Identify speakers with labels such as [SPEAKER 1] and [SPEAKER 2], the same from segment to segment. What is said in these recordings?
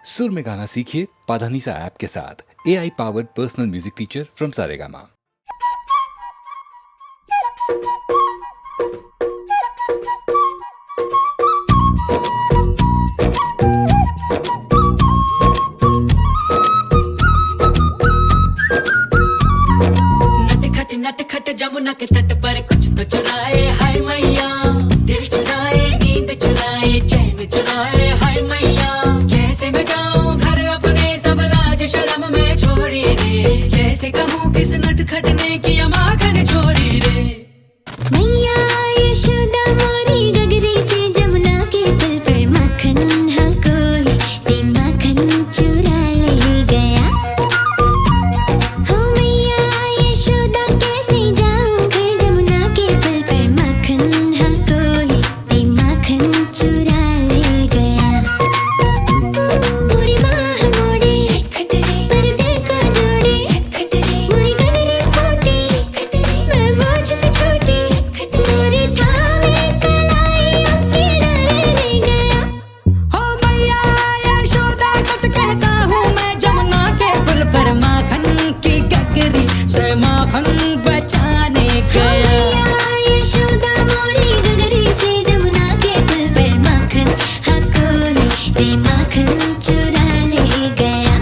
[SPEAKER 1] सुर में गाना सीखिए पाधानीसा ऐप के साथ। AI powered personal music teacher from Saregama.
[SPEAKER 2] नटखट जमुना के तट पर कुछ तो चुराए हाय मैया, दिल चुराए, नींद चुराए, चैन चुराए हाय मैया। कैसे मैं जाऊं घर अपने, सब लाज शर्म में छोड़ी रे। कैसे कहूँ किस नटखट ने किया माखन चोरी रे।
[SPEAKER 3] मैया यशोदा मोरी गगरी से जमुना के पुल पर माखन हाँ कोई ते माखन चुरा ले गया। हो मैया यशोदा कैसे जाऊं घर जमुना के पुल पर माखन हाँ कोई ते माखन चुरा ले गया। पूरी माह मोड़ी पर्दे को जोड़ी, मोरी गगरी फूटी मैं बोझ से छोटी। मोरी थामे कलाई उसके डाले ले गया।
[SPEAKER 2] हो मैया यशोदा सच कहता हूँ मैं, जमुना के पुल पर माखन की गगरी से माखन बचाने गया।
[SPEAKER 3] मैया यशोदा मोरी गगरी से जमुना के पुल पर माखन हाँ कोई ते माखन चुरा ले गया।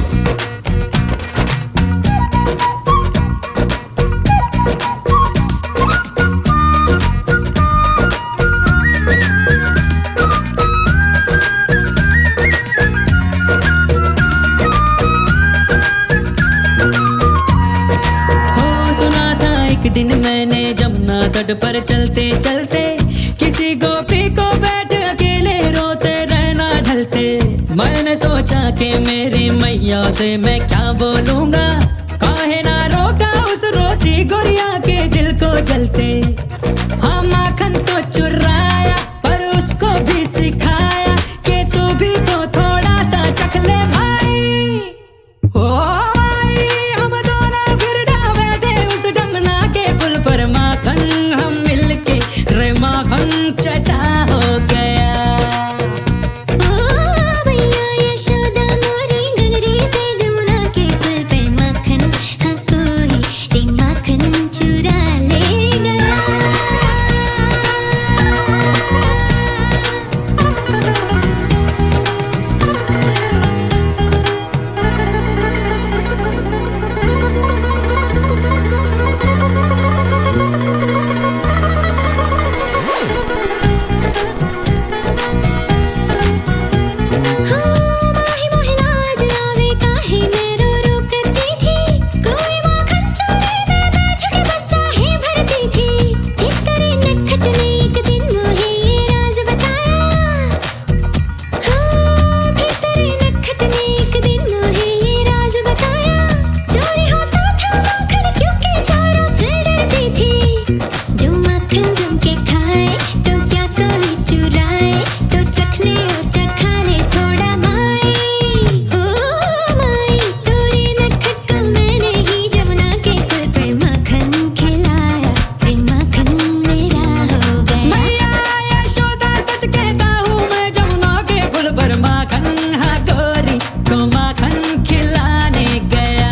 [SPEAKER 2] हो सुना था एक दिन मैंने जमुना तट पर चलते चलते, किसी गोपी को बैठ अकेले रोते रहना ढलते। मैंने सोचा कि मेरी मैया से मैं क्या बोलूंगा, काहे ना रोका उस रोती गुड़िया के दिल को जलते। हाँ माखन तो चुराया पर उसको भी सिखाया कि तू भी तो थोड़ा सा चख ले भाई। ओ भाई हम दोनों फिर जा बैठे उस जमुना के पुल पर, माखन हम मिलके रे माखन चटा हो गया।
[SPEAKER 3] ओ मैया यशोदा मोरी गगरी से जमुना के पुल पर माखन हाँ कोई ते माखन चुरा ले गया। माही मोहे लाज आवे काहे मैं रो रो करती थी। कोई माखन चोरी में बैठ के बस आहे भरती थी। किस तरह नटखट ने एक दिन मोहे ये राज बताया। फिर तरह नटखट ने एक दिन मोहे ये राज बताया। चोरी होता था माखन क्योंकि चोरों से डरती थी। जो माखन जम के खाए तो क्या कोई चुराए, तो चख ले और चखा ले थोड़ा माई। ओ माई तोरे नटखट को मैंने ही जमुना के पुल पर माखन खिलाया, फिर माखन मेरा हो गया।
[SPEAKER 2] मैया यशोदा सच कहता हूँ मैं, जमुना के पुल पर माखन हाँ गोरी को माखन खिलाने गया।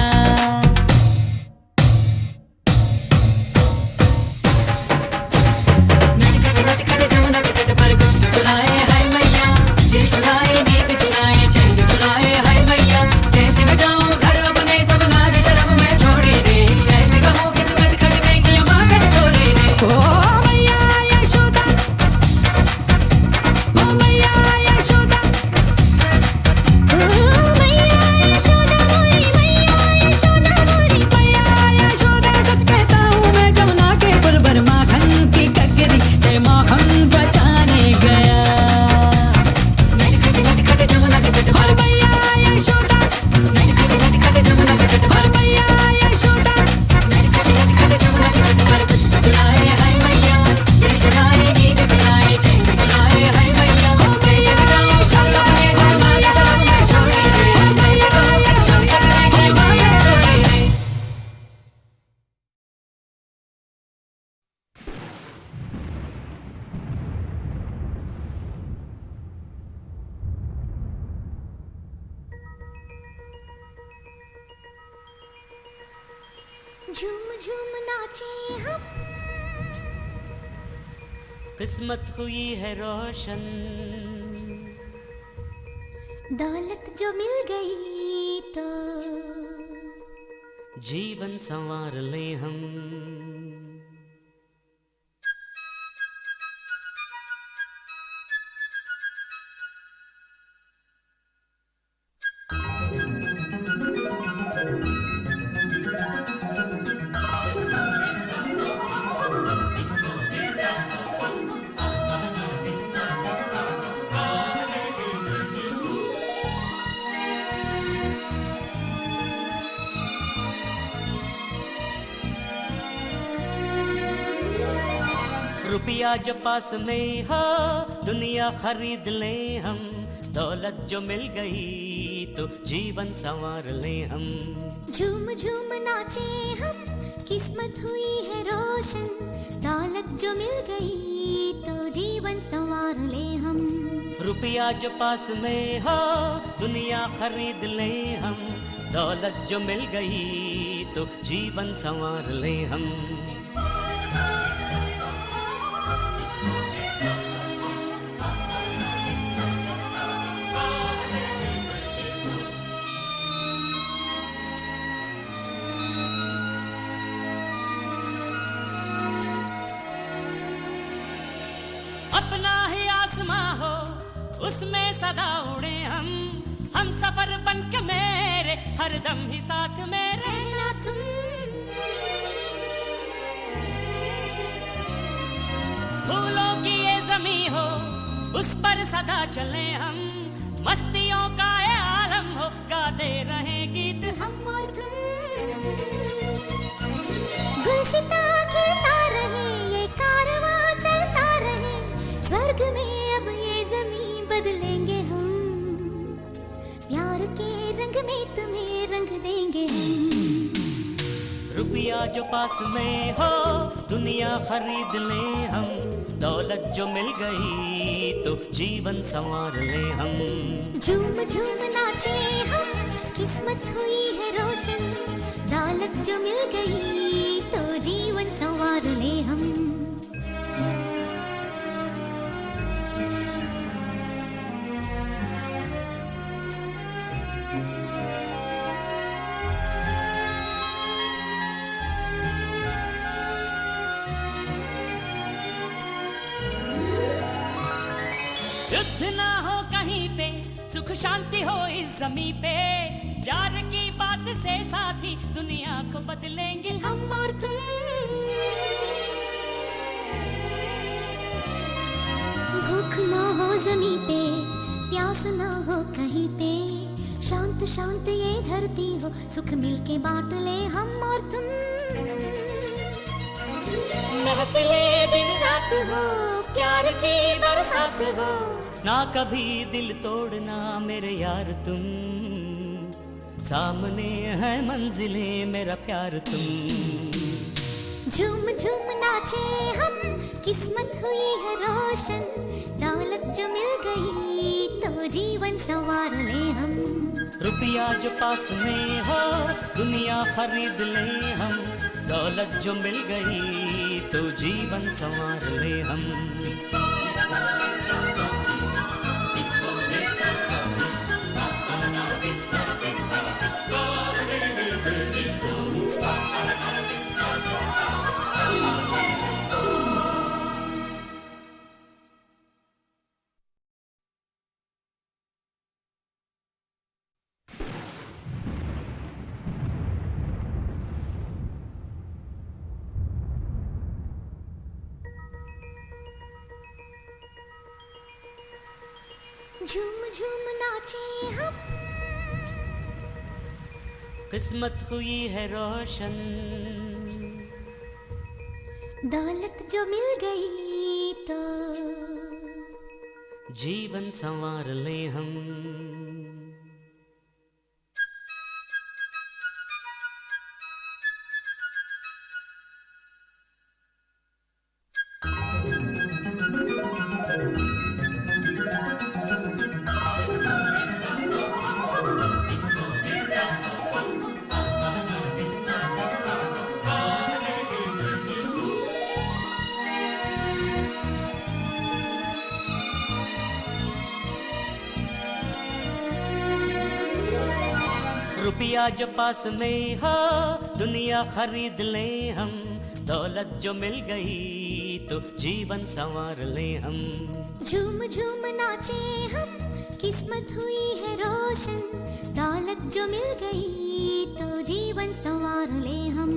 [SPEAKER 2] नटखट जमुना के तट पर कुछ तो चुराए हाय मैया, दिल चुराए, नींद चुराए, चैन चुराए हाय मैया। कैसे मैं जाऊं घर अपने, सब लाज शर्म में छोड़ी रे। कैसे कहूँ किस नटखट ने किया माखन चोरी रे। ओ मैया यशोदा, ओ मैया यशोदा,
[SPEAKER 3] ओ मैया झूम झूम नाचे हम,
[SPEAKER 2] किस्मत हुई है रोशन,
[SPEAKER 3] दौलत जो मिल गई तो
[SPEAKER 2] जीवन संवार ले हम। रुपया जो पास में हो दुनिया खरीद ले हम, दौलत जो मिल गई तो जीवन संवार ले हम।
[SPEAKER 3] झूम झूम नाचे हम, किस्मत हुई है रोशन, दौलत जो मिल गई तो जीवन संवार ले हम।
[SPEAKER 2] रुपया जो पास में हो दुनिया खरीद ले हम, दौलत जो मिल गई तो जीवन संवार ले हम। अपना ही आसमां हो उसमें सदा उड़े हम सफर बन के मेरे हरदम ही साथ में
[SPEAKER 3] रहना तुम,
[SPEAKER 2] फूलों की ये जमी हो उस पर सदा चले हम, मस्तियों का ये आलम हो गाते रहे गीत
[SPEAKER 3] हम और तुम। गुलशिता खिलता रहे, ये कारवां चलता रहे, स्वर्ग में अब ये ज़मीं बदलेंगे हम, प्यार के रंग में तुम्हें रंग देंगे हम।
[SPEAKER 2] रुपया जो पास में हो दुनिया खरीद ले हम, दौलत जो मिल गई तो जीवन संवार ले हम।
[SPEAKER 3] झूम झूम नाचे हम, किस्मत हुई है रोशन, दौलत जो मिल गई तो जीवन संवार ले हम।
[SPEAKER 2] युद्ध ना हो कहीं पे, सुख शांति हो इस जमी पे, प्यार की बात से साथी दुनिया को बदलेंगे
[SPEAKER 3] हम और तुम। भूख ना हो जमी पे, प्यास ना हो कहीं पे, शांत शांत ये धरती हो, सुख मिलके बांट ले हम और तुम।
[SPEAKER 2] महफिले दिन रात
[SPEAKER 3] हो, प्यार की बरसात हो,
[SPEAKER 2] ना कभी दिल तोड़ना मेरे यार तुम, सामने है मंजिले मेरा प्यार तुम।
[SPEAKER 3] झूम झूम नाचे हम, किस्मत हुई है रोशन, दौलत जो मिल गई तो जीवन संवार ले हम।
[SPEAKER 2] रुपया जो पास में हो दुनिया खरीद ले हम, दौलत जो मिल गई तो जीवन संवार ले हम।
[SPEAKER 3] झूम झूम नाचे हम,
[SPEAKER 2] किस्मत हुई है रोशन,
[SPEAKER 3] दौलत जो मिल गई तो
[SPEAKER 2] जीवन संवार ले हम। रुपया जो पास में हो दुनिया खरीद ले हम, दौलत जो मिल गई तो जीवन संवार ले हम।
[SPEAKER 3] झूम झूम नाचे हम, किस्मत हुई है रोशन, दौलत जो मिल गई तो जीवन संवार ले हम।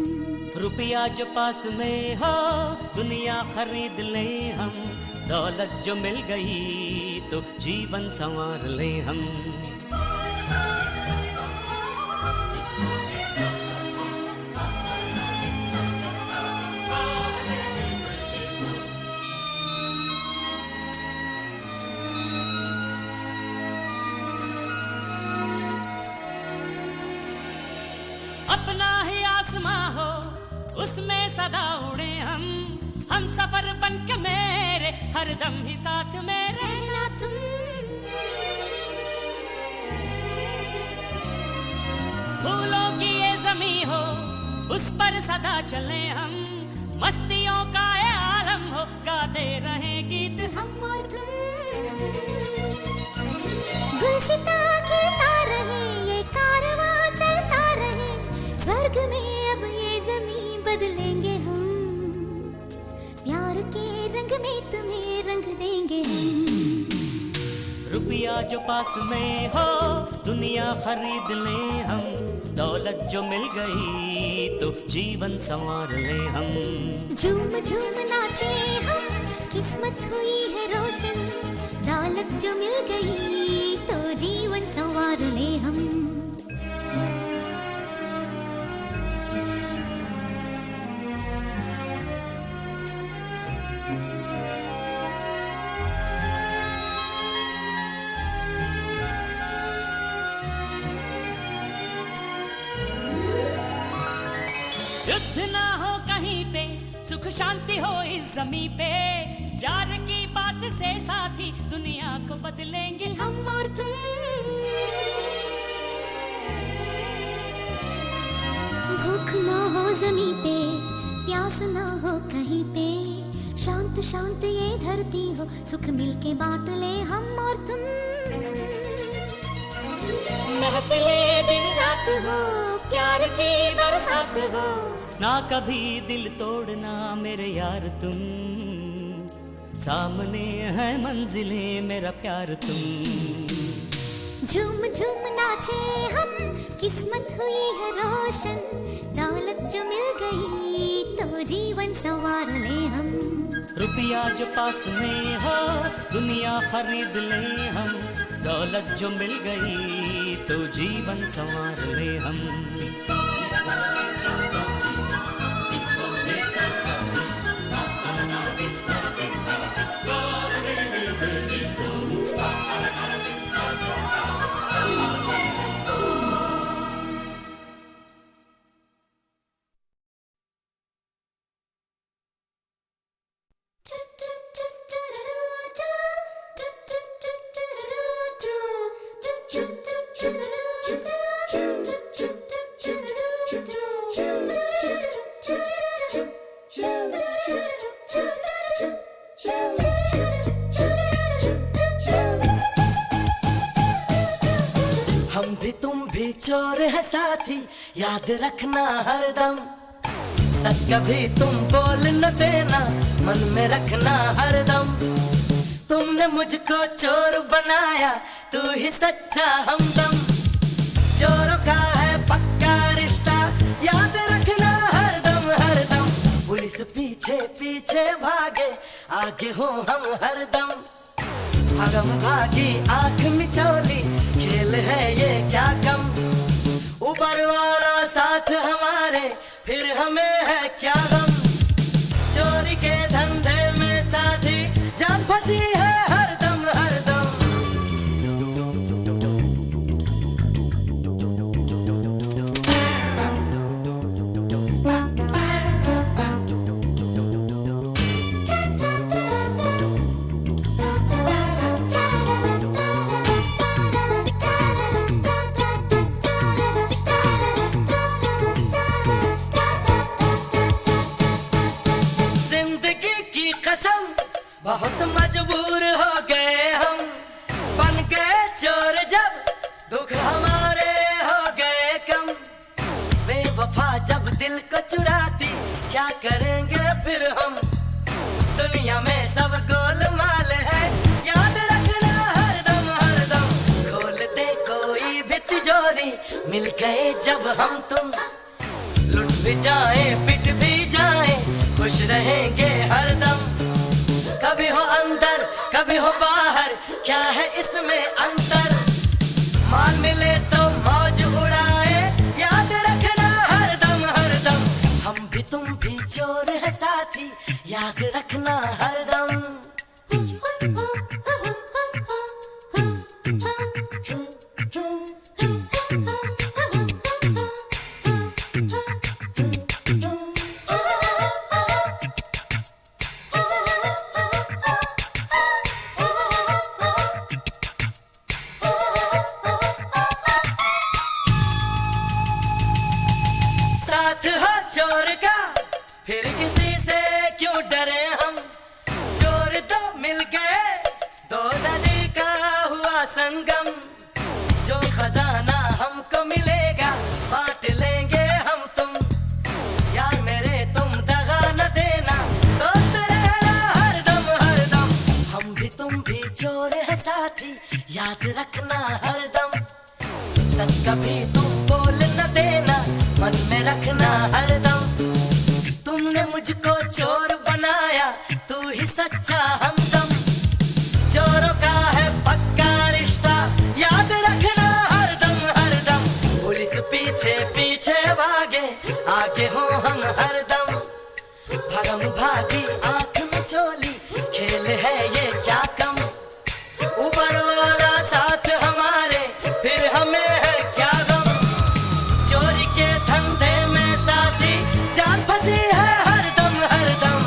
[SPEAKER 2] रुपया जो पास में हो दुनिया खरीद ले हम, दौलत जो मिल गई तो जीवन संवार ले हम। अपना ही आसमां हो उसमें सदा उड़े हम सफर बन के मेरे हरदम ही साथ में रहना तुम। फूलों की ये ज़मीं हो उस पर सदा चले हम, मस्तियों का ये आलम हो गाते रहे गीत हम और तुम।
[SPEAKER 3] गुलशिता खिलता रहे ये कारवां चलता रहे, स्वर्ग में अब ये ज़मीं बदलेंगे हम, प्यार के रंग में तुम्हें रंग देंगे हम।
[SPEAKER 2] रुपया जो पास में हो दुनिया खरीद ले हम, दौलत जो मिल गई तो जीवन संवार ले हम।
[SPEAKER 3] झूम झूम नाचे हम, किस्मत हुई है रोशन, दौलत जो मिल गई तो जीवन संवार ले हम।
[SPEAKER 2] युद्ध ना हो कहीं पे, सुख शांति हो इस जमीन पे, प्यार की बात से साथी दुनिया को बदलेंगे
[SPEAKER 3] हम और तुम। भूख ना हो जमीन पे, प्यास ना हो कहीं पे, शांत शांत ये धरती हो, सुख मिलके बांट ले हम और तुम।
[SPEAKER 2] महफिले दिन रात हो, प्यार की बरसात हो, ना कभी दिल तोड़ना मेरे यार तुम, सामने है मंजिलें मेरा प्यार तुम।
[SPEAKER 3] झूम झूम नाचे हम, किस्मत हुई है रोशन, दौलत जो मिल गई तो जीवन संवार ले हम।
[SPEAKER 2] रुपया जो पास में हो दुनिया खरीद ले हम, दौलत जो मिल गई तो जीवन संवार ले हम।
[SPEAKER 4] हम भी तुम भी चोर है साथी, याद रखना हरदम, सच कभी तुम बोल न देना, मन में रखना हरदम। तुमने मुझको चोर बनाया, तू ही सच्चा हमदम, चोरों का है पक्का रिश्ता, याद रखना हरदम हरदम। पुलिस पीछे पीछे भागे, आगे हो हम हरदम, भागम भागी आंख मिचौली, खेल है ये क्या कम, ऊपर वाला साथ हमारे, फिर हमें है क्या गम। चोरी के धंधे में साथी, जान फंसी है हरदम हरदम। बहुत मजबूर हो गए हम, बन गए चोर जब दुख हमारे हो गए मुझको चुराती, क्या करेंगे फिर हम? दुनिया में सब गोलमाल है, याद रखना हरदम हरदम। खोलते कोई भी तिजोरी, मिल गए जब हम तुम। लुट भी जाए पिट भी जाए, खुश रहेंगे हरदम। कभी हो अंदर कभी हो बाहर, क्या है इसमें अंतर? माल मिले तो मौज उड़ाए, याद रखना हरदम हरदम। हम भी तुम भी चोर है साथी, याद रखना हरदम। साथ हो चोर का, फिर किसी से क्यों डरे हम? चोर दो मिल गए, दो नदी का हुआ संगम। जो खजाना हमको मिलेगा, बांट लेंगे हम तुम। यार मेरे तुम दगा न देना, दोस्त रहना हरदम हरदम। हम भी तुम भी चोर है साथी, याद रखना हरदम। सच कभी तुम बोल न देना, मन में रखना हरदम। तुमने मुझको चोर बनाया, तू ही सच्चा हमदम। चोरों का है पक्का रिश्ता, याद रखना हरदम हरदम। पुलिस पीछे पीछे भागे, आगे हो हम हरदम। भरम भागी आंख में चोली, खेल है ये क्या कम? ऊपर वाला साथ हमारे, फिर हमें है क्या गम? चोरी के धंधे में साथी, जान फंसी है हरदम हरदम।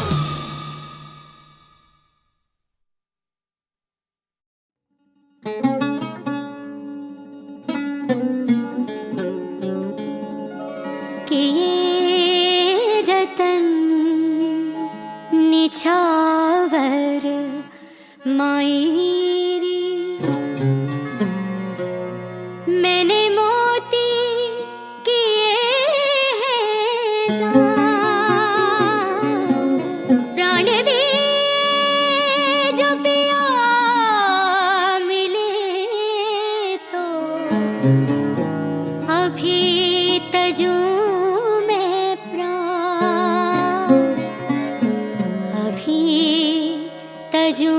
[SPEAKER 3] कि ये रतन निछावर मायरी, मैंने मोती किए हैं दान, प्राण दे जो पिया मिले तो, अभी तजू में प्राण, अभी तजू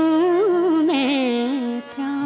[SPEAKER 3] में प्राण।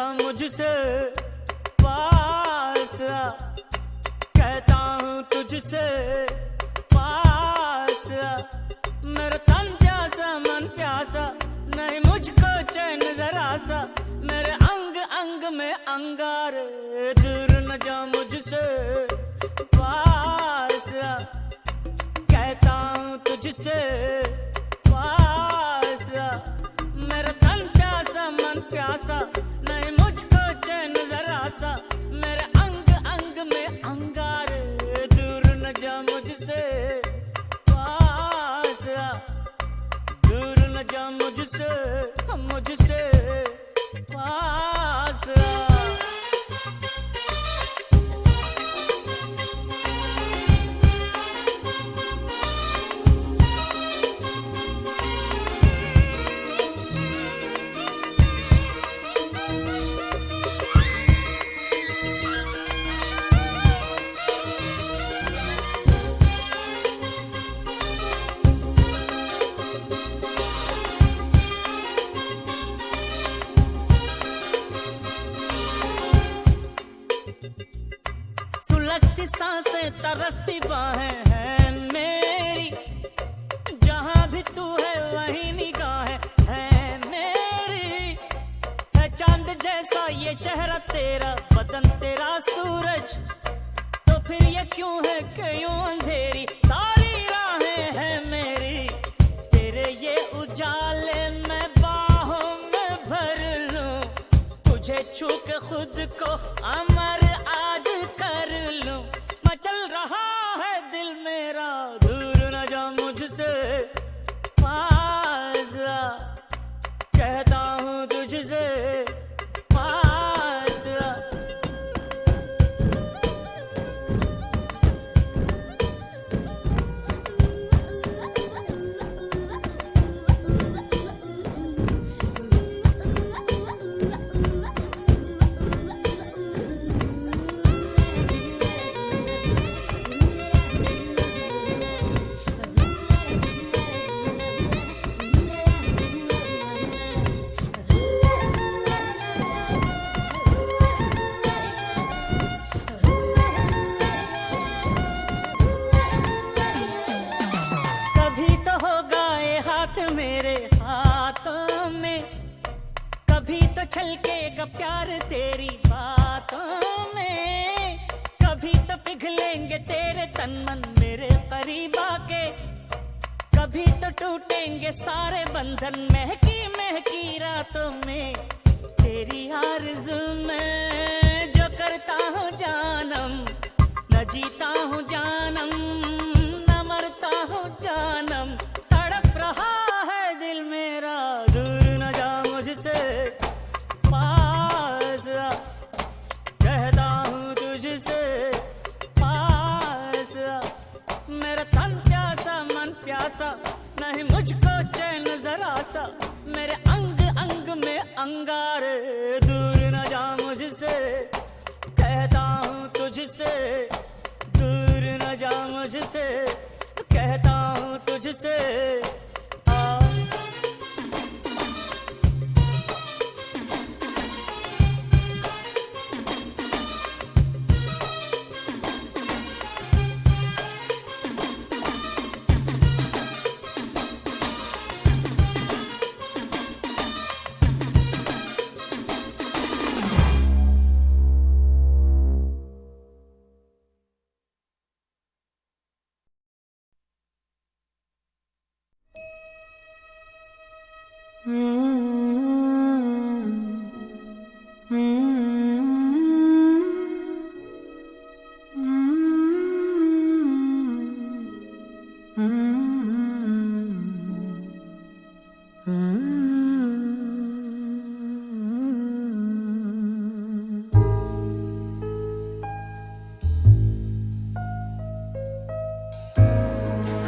[SPEAKER 5] जा मुझसे पास आ, कहता हूँ तुझसे पास आ, मेरा तन प्यासा मन प्यासा, नहीं मुझको चैन जरा सा, मेरे अंग अंग में अंगारे, दूर न जा मुझसे पास आ, कहता हूँ तुझसे पास आ, मेरा तन प्यासा मन प्यासा, नहीं मुझको चैन जरा सा, मेरे अंग अंग में अंगारे, दूर न जा मुझसे पास आ, दूर न जा मुझसे मुझसे पास आ। सुलगती सांसें तरसती बाहें हैं मेरी, जहां भी तू है वहीं निगाहें हैं मेरी, है चांद जैसा ये चेहरा तेरा, बदन तेरा सूरज, तो फिर ये क्यों है कि यूं अंधेरी सारी राहें हैं मेरी, तेरे ये उजाले मैं बाहों में भर लूं, तुझे छू के खुद को अमर आज कर लूं, मचल रहा है दिल मेरा, दूर न जा मुझसे पास आ, कहता हूँ तुझसे पास आ। कभी तो होगा ये हाथ मेरे हाथों में, कभी तो छलकेगा प्यार तेरी बातों में, कभी तो पिघलेंगे तेरे तन मन मेरे करीब आके, कभी तो टूटेंगे सारे बंधन महकी महकी रातों में, तेरी आरज़ू में जो करता हूँ जानम, न जीता हूँ जानम न मरता हूँ जानम, तड़प रहा है दिल मेरा, दूर न जा मुझसे पास आ, कहता हूँ तुझसे पास आ, मेरा तन प्यासा मन प्यासा, नहीं मुझको चैन जरा सा, मेरे अंग अंग में अंगारे, दूर न जा मुझसे, कहता हूँ तुझसे, दूर न जा मुझसे, कहता हूँ तुझसे आ।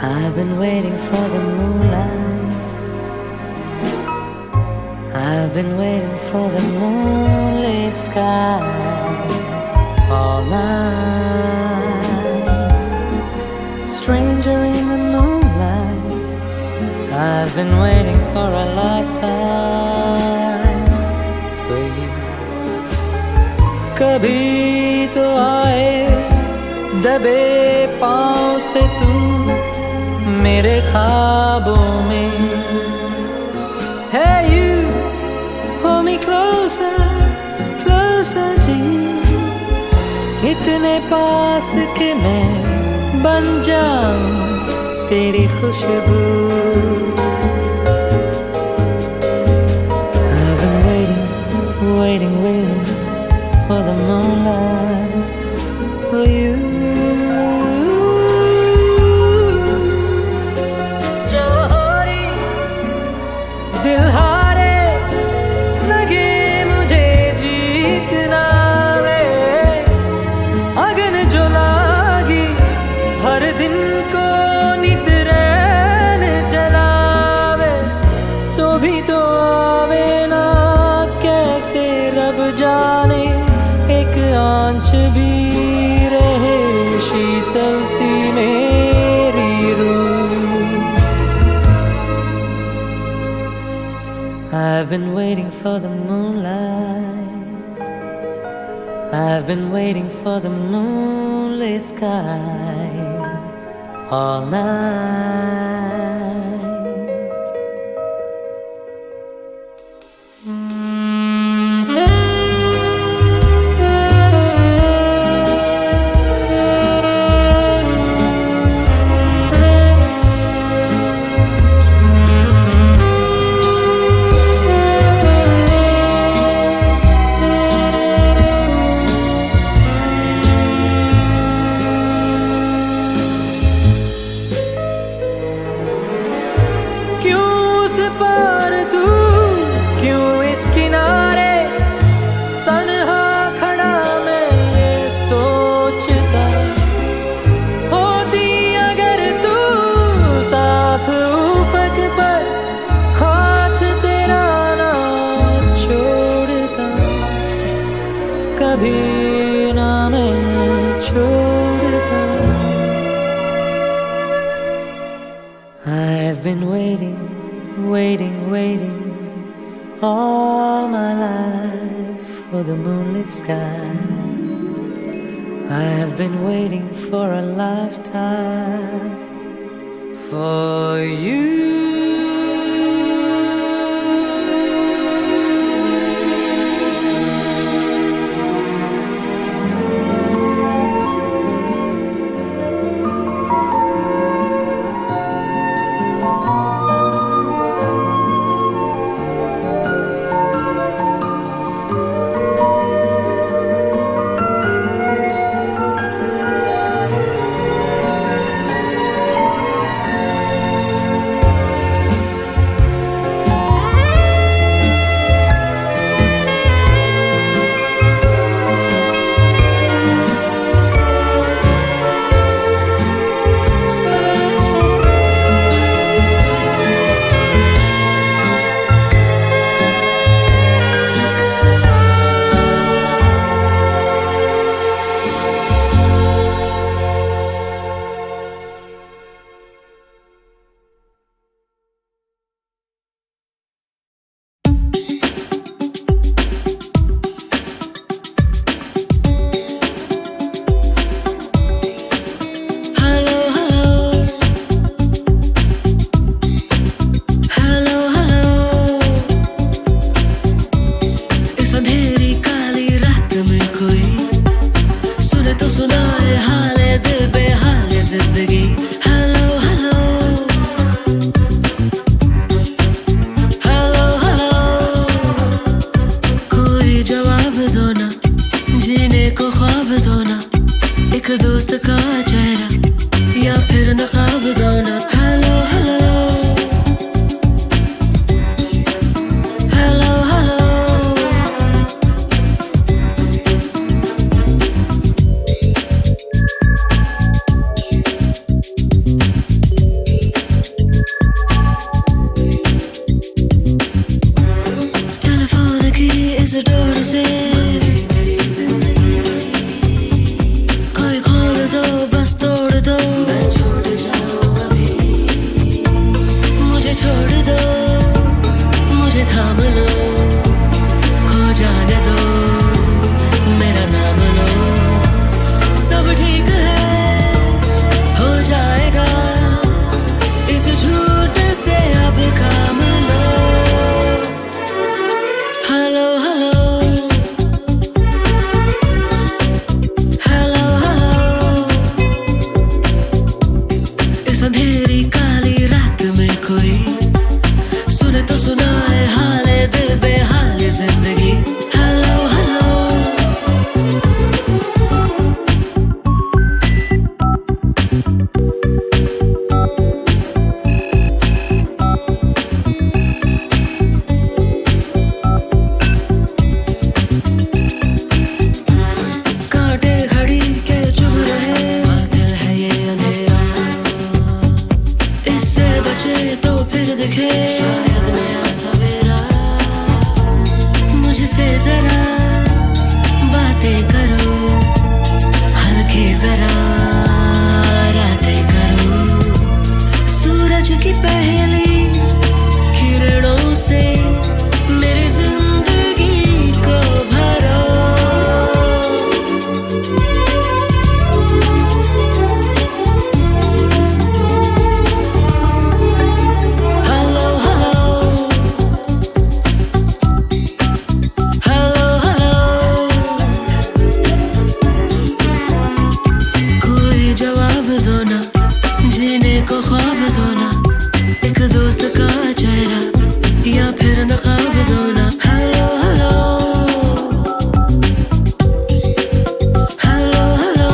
[SPEAKER 6] I've been waiting for the moonlight, I've been waiting for the moonlit sky all night. Stranger in the moonlight, I've been waiting for a lifetime for you कभी तो आए दबे पाँव से तू मेरे ख्वाबों में. Hey you, hold me closer, closer to you. इतने पास के मैं बन जाऊं तेरी खुशबू. I've been waiting, waiting, waiting for the moonlight, for you. जोरी दिल हारे लगे मुझे जीतना वे. अगन जो लागी हर दिन को नित रैन जलावे, तो भी तो आवे ना कैसे रब जाने. एक आंच भी रहे शीतल सी मेरी रूह. I've been waiting for the moonlight. I've been waiting for the moonlit sky all night. क्यों उस पार तू, क्यों इस किनारे तन्हा खड़ा मैं ये सोचता. होती अगर तू साथ उफक पर, हाथ तेरा ना छोड़ता. कभी ना मैं छोड़ता. I've been waiting, waiting, waiting all my life for the moonlit sky. I've been waiting for a lifetime for you.
[SPEAKER 2] तूने तो सुना है हाले दिल बेहाल जिंदगी। हेलो हेलो कांटे घड़ी के चुभ रहे, दिल है ये अंधेरा, इससे बचे तो फिर दिखे शायद नया सवेरा। मुझसे जरा बातें करो, हल्की जरा रातें करो, सूरज की पहली किरणों से मेरी जिंदगी को भरो। हेलो हेलो हेलो हेलो कोई जवाब दो ना, जीने को ख्वाब दो ना, एक दोस्त का चेहरा या फिर नकाब दो ना। हेलो हेलो हेलो हेलो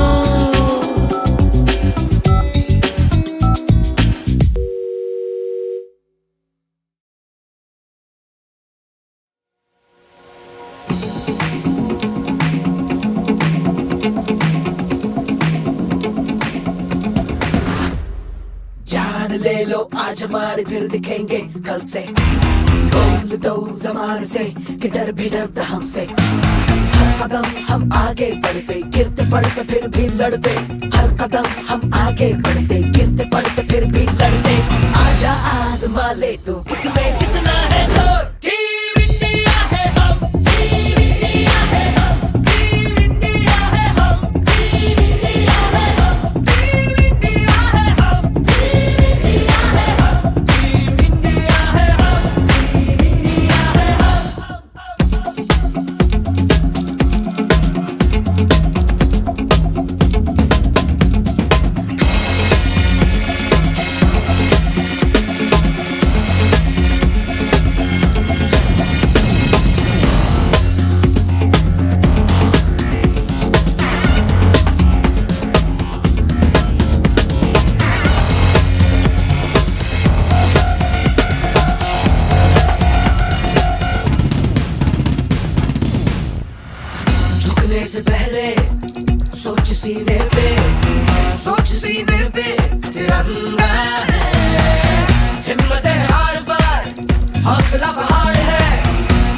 [SPEAKER 4] जान ले लो आज हमारे फिर दिखेंगे कल से, बोल दो जमाने से कि डर भी डरता हमसे। हर कदम हम आगे बढ़ते, गिरते पड़ते फिर भी लड़ते। हर कदम हम आगे बढ़ते, गिरते पड़ते फिर भी लड़ते। आजा आजमा ले तू किसमें कितना है जोर। टीम इंडिया है हम, टीम इंडिया है हम, टीम इंडिया है हम, टीम इंडिया है हम, टीम इंडिया है हम, टीम इंडिया है हम, टीम इंडिया है हम, टीम इंडिया है हम। झुकने से पहले सोच सीने पे, सोच सीने पे तिरंगा है। हिम्मत है हार पर, हौसला पहाड़ है,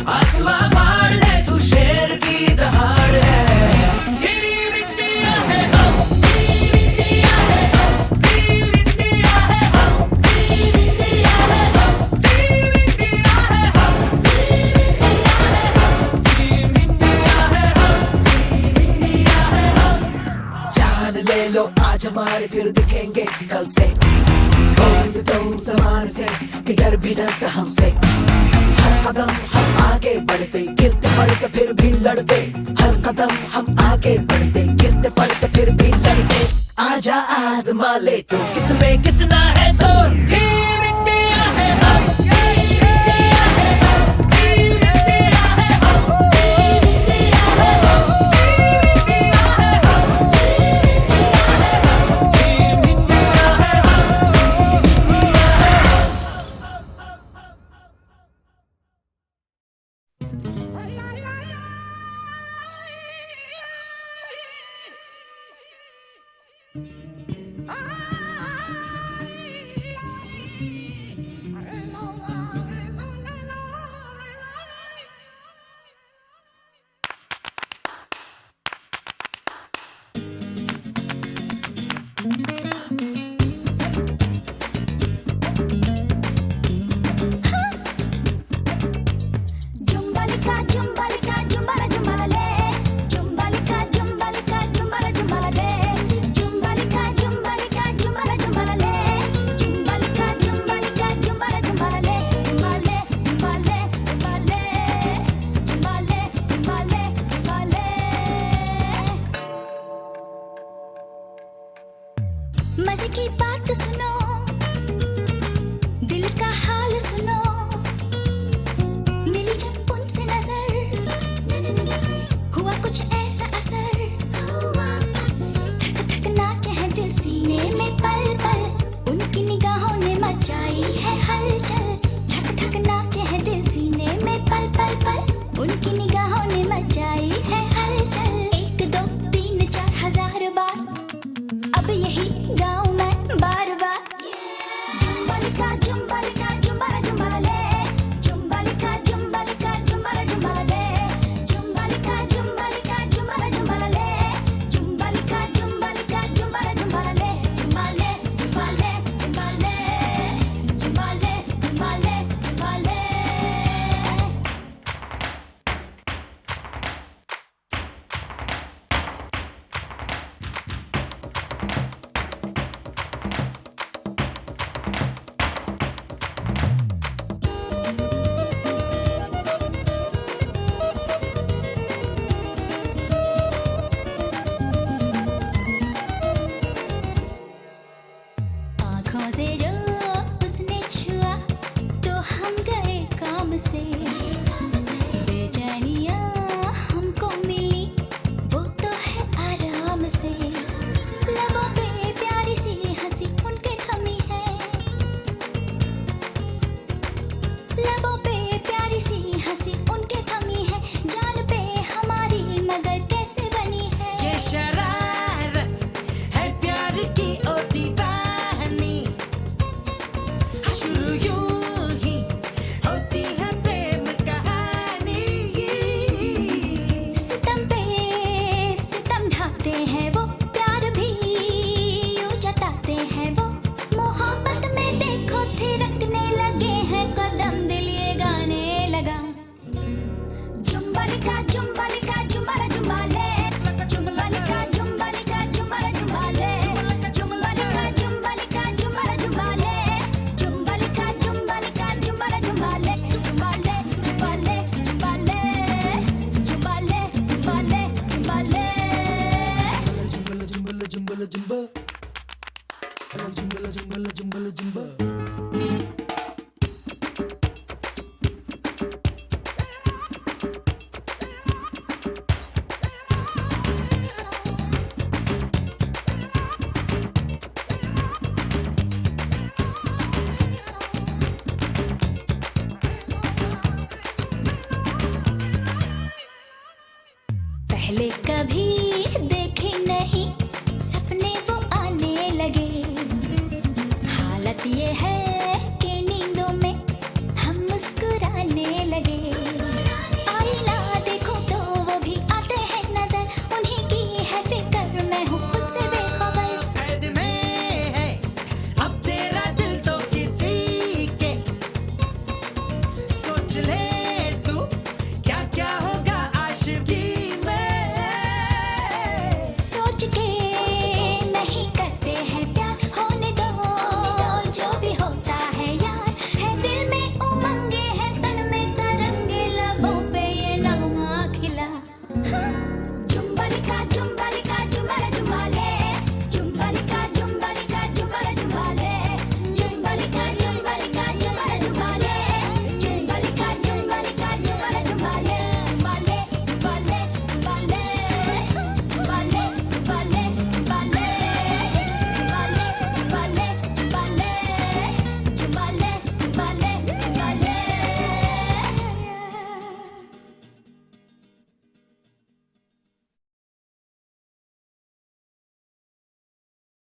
[SPEAKER 4] आसमां फाड़ दे तू शेर की दहाड़ है। टीम इंडिया है हम, टीम इंडिया है हम, टीम इंडिया है हम, टीम इंडिया है हम, टीम इंडिया है हम, टीम इंडिया है हम, टीम इंडिया है हम। जान ले लो आज हमारे फिर दिखेंगे कल से, बोल दो जमाने से कि डर भी डरता हमसे। हर कदम हम आगे बढ़ते, गिरते पड़ते फिर भी लड़ते। हर कदम हम आगे बढ़ते, गिरते पड़ते फिर भी लड़ते। आजा आजमा ले तू किसमें कितना है जोर। टीम इंडिया है हम, टीम इंडिया है हम, टीम इंडिया है हम, टीम इंडिया है हम, टीम इंडिया है हम, टीम इंडिया है हम।
[SPEAKER 3] पहले कभी देखे नहीं सपने वो आने लगे। हालत ये है कि नींदों में हम मुस्कुराने